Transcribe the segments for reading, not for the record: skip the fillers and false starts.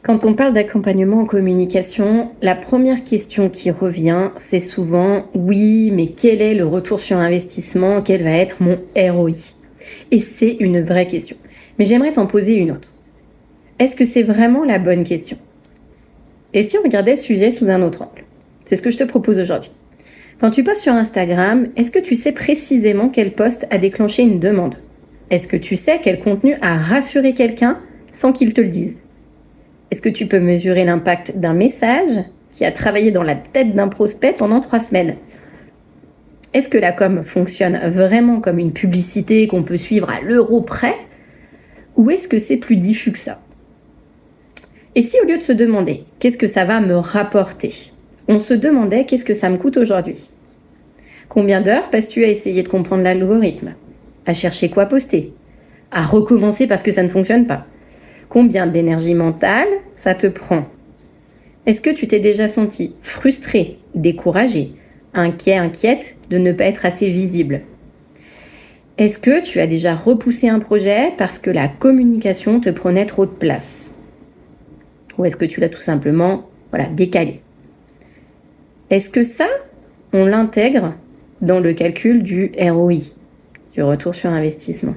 Quand on parle d'accompagnement en communication, la première question qui revient, c'est souvent: oui, mais quel est le retour sur investissement? Quel va être mon ROI? Et c'est une vraie question. Mais j'aimerais t'en poser une autre. Est-ce que c'est vraiment la bonne question? Et si on regardait le sujet sous un autre angle? C'est ce que je te propose aujourd'hui. Quand tu postes sur Instagram, est-ce que tu sais précisément quel post a déclenché une demande? Est-ce que tu sais quel contenu a rassuré quelqu'un sans qu'il te le dise? Est-ce que tu peux mesurer l'impact d'un message qui a travaillé dans la tête d'un prospect pendant 3 semaines? Est-ce que la com fonctionne vraiment comme une publicité qu'on peut suivre à l'euro près? Ou est-ce que c'est plus diffus que ça? Et si au lieu de se demander qu'est-ce que ça va me rapporter, on se demandait qu'est-ce que ça me coûte aujourd'hui? Combien d'heures passes-tu à essayer de comprendre l'algorithme? À chercher quoi poster? À recommencer parce que ça ne fonctionne pas? Combien d'énergie mentale ça te prend? Est-ce que tu t'es déjà senti frustré, découragé, inquiète de ne pas être assez visible? Est-ce que tu as déjà repoussé un projet parce que la communication te prenait trop de place? Ou est-ce que tu l'as tout simplement décalé? Est-ce que ça, on l'intègre dans le calcul du ROI, du retour sur investissement?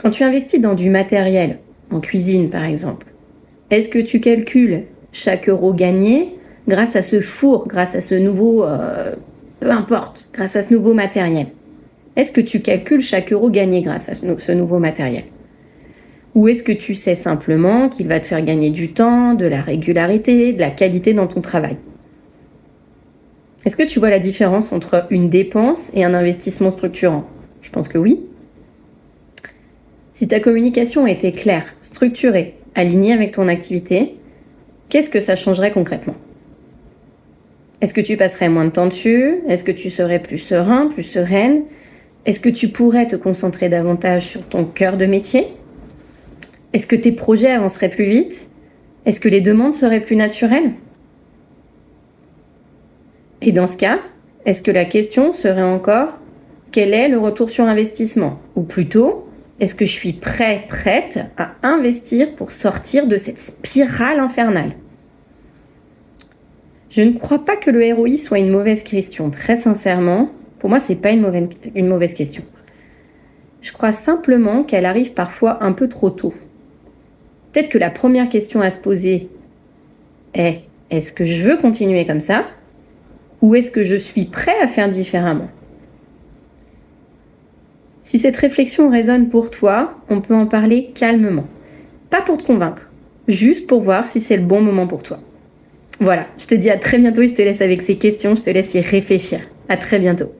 Quand tu investis dans du matériel, en cuisine par exemple, est-ce que tu calcules chaque euro gagné grâce à ce four, grâce à ce nouveau, peu importe, grâce à ce nouveau matériel? Est-ce que tu calcules chaque euro gagné grâce à ce nouveau matériel? Ou est-ce que tu sais simplement qu'il va te faire gagner du temps, de la régularité, de la qualité dans ton travail? Est-ce que tu vois la différence entre une dépense et un investissement structurant? Je pense que oui. Si ta communication était claire, structurée, alignée avec ton activité, qu'est-ce que ça changerait concrètement? Est-ce que tu passerais moins de temps dessus? Est-ce que tu serais plus serein, plus sereine? Est-ce que tu pourrais te concentrer davantage sur ton cœur de métier? Est-ce que tes projets avanceraient plus vite? Est-ce que les demandes seraient plus naturelles? Et dans ce cas, est-ce que la question serait encore: quel est le retour sur investissement? Ou plutôt, est-ce que je suis prête à investir pour sortir de cette spirale infernale? Je ne crois pas que le ROI soit une mauvaise question. Très sincèrement, pour moi, c'est pas une mauvaise question. Je crois simplement qu'elle arrive parfois un peu trop tôt. Peut-être que la première question à se poser est: est-ce que je veux continuer comme ça? Ou est-ce que je suis prêt à faire différemment? Si cette réflexion résonne pour toi, on peut en parler calmement. Pas pour te convaincre, juste pour voir si c'est le bon moment pour toi. Voilà, je te dis à très bientôt et je te laisse avec ces questions, je te laisse y réfléchir. À très bientôt.